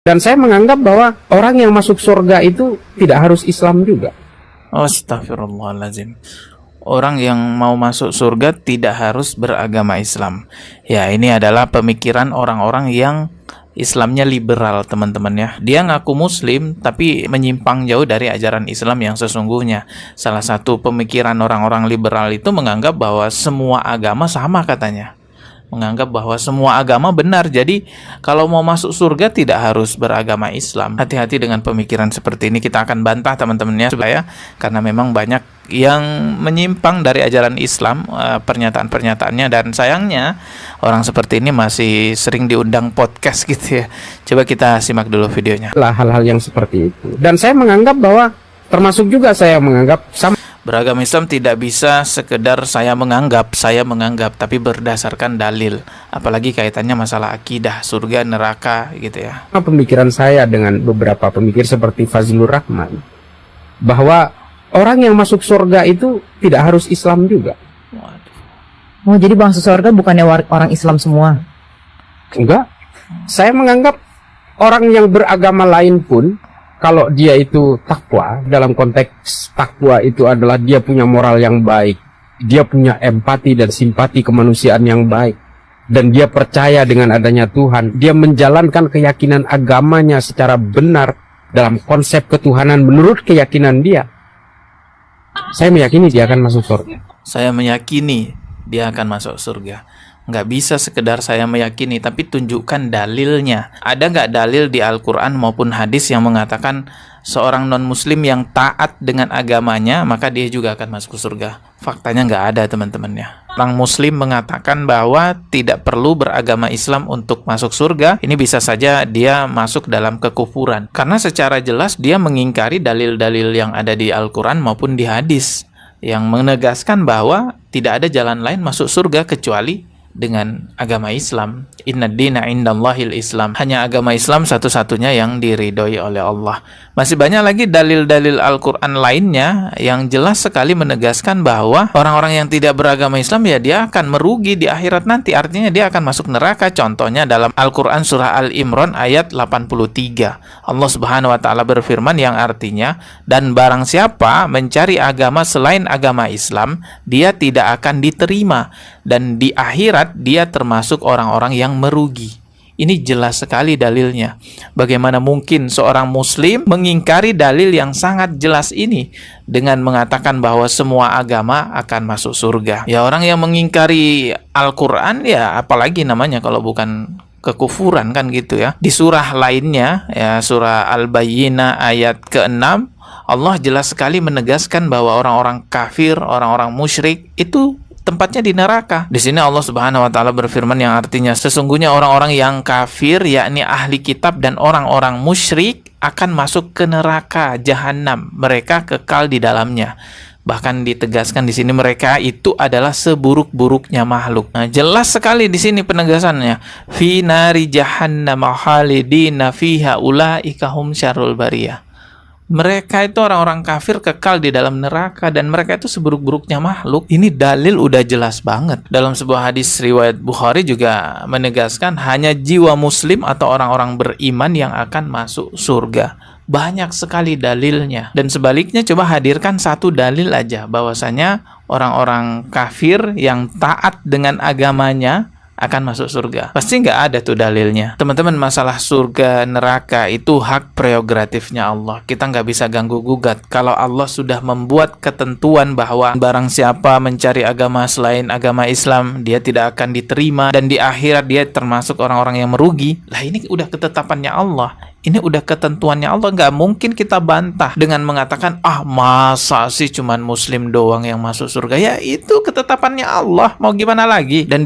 Dan saya menganggap bahwa orang yang masuk surga itu tidak harus Islam juga. Astagfirullahaladzim. Orang yang mau masuk surga tidak harus beragama Islam. Ya, ini adalah pemikiran orang-orang yang Islamnya liberal, teman-teman ya. Dia ngaku muslim tapi menyimpang jauh dari ajaran Islam yang sesungguhnya. Salah satu pemikiran orang-orang liberal itu menganggap bahwa semua agama sama katanya. Menganggap bahwa semua agama benar. Jadi kalau mau masuk surga tidak harus beragama Islam. Hati-hati dengan pemikiran seperti ini. Kita akan bantah teman-temannya supaya, karena memang banyak yang menyimpang dari ajaran Islam pernyataan-pernyataannya, dan sayangnya orang seperti ini masih sering diundang podcast gitu ya. Coba kita simak dulu videonya. Hal-hal yang seperti itu. Dan saya menganggap bahwa termasuk juga saya menganggap sama. Beragama Islam tidak bisa sekedar saya menganggap, tapi berdasarkan dalil. Apalagi kaitannya masalah akidah, surga, neraka gitu ya. Pemikiran saya dengan beberapa pemikir seperti Fazlur Rahman, bahwa orang yang masuk surga itu tidak harus Islam juga. Oh, jadi masuk surga bukannya orang Islam semua? Enggak. Saya menganggap orang yang beragama lain pun, kalau dia itu takwa, dalam konteks takwa itu adalah dia punya moral yang baik, dia punya empati dan simpati kemanusiaan yang baik, dan dia percaya dengan adanya Tuhan, dia menjalankan keyakinan agamanya secara benar dalam konsep ketuhanan menurut keyakinan dia. Saya meyakini dia akan masuk surga. Saya meyakini dia akan masuk surga. Nggak bisa sekedar saya meyakini, tapi tunjukkan dalilnya. Ada nggak dalil di Al-Quran maupun hadis yang mengatakan seorang non-muslim yang taat dengan agamanya, maka dia juga akan masuk surga? Faktanya nggak ada, teman-teman ya. Orang muslim mengatakan bahwa tidak perlu beragama Islam untuk masuk surga. Ini bisa saja dia masuk dalam kekufuran, karena secara jelas dia mengingkari dalil-dalil yang ada di Al-Quran maupun di hadis yang menegaskan bahwa tidak ada jalan lain masuk surga kecuali dengan agama Islam. Inna dina indallahil Islam. Hanya agama Islam satu-satunya yang diridhoi oleh Allah. Masih banyak lagi dalil-dalil Al-Quran lainnya yang jelas sekali menegaskan bahwa orang-orang yang tidak beragama Islam ya dia akan merugi di akhirat nanti. Artinya dia akan masuk neraka. Contohnya dalam Al-Quran surah Al-Imran ayat 83. Allah Subhanahu wa taala berfirman yang artinya, dan barang siapa mencari agama selain agama Islam, dia tidak akan diterima, dan di akhirat dia termasuk orang-orang yang merugi. Ini jelas sekali dalilnya. Bagaimana mungkin seorang muslim mengingkari dalil yang sangat jelas ini dengan mengatakan bahwa semua agama akan masuk surga? Ya, orang yang mengingkari Al-Quran ya apalagi namanya kalau bukan kekufuran kan gitu ya. Di surah lainnya ya, surah Al-Bayyinah ayat ke-6, Allah jelas sekali menegaskan bahwa orang-orang kafir, orang-orang musyrik itu tempatnya di neraka. Di sini Allah Subhanahu wa taala berfirman yang artinya sesungguhnya orang-orang yang kafir, yakni ahli kitab dan orang-orang musyrik, akan masuk ke neraka jahanam. Mereka kekal di dalamnya. Bahkan ditegaskan di sini mereka itu adalah seburuk-buruknya makhluk. Nah, jelas sekali di sini penegasannya. Fi nari jahannam khalidina fiha ulaika hum syarrul bariyah. Mereka itu orang-orang kafir kekal di dalam neraka dan mereka itu seburuk-buruknya makhluk. Ini dalil udah jelas banget. Dalam sebuah hadis riwayat Bukhari juga menegaskan hanya jiwa muslim atau orang-orang beriman yang akan masuk surga. Banyak sekali dalilnya. Dan sebaliknya coba hadirkan satu dalil aja bahwasanya orang-orang kafir yang taat dengan agamanya akan masuk surga. Pasti nggak ada tuh dalilnya. Teman-teman, masalah surga neraka itu hak prerogatifnya Allah. Kita nggak bisa ganggu gugat. Kalau Allah sudah membuat ketentuan bahwa barang siapa mencari agama selain agama Islam, dia tidak akan diterima dan di akhirat dia termasuk orang-orang yang merugi. Lah ini udah ketetapannya Allah. Ini udah ketentuannya Allah, nggak mungkin kita bantah dengan mengatakan, masa sih cuman muslim doang yang masuk surga? Ya itu ketetapannya Allah, mau gimana lagi? Dan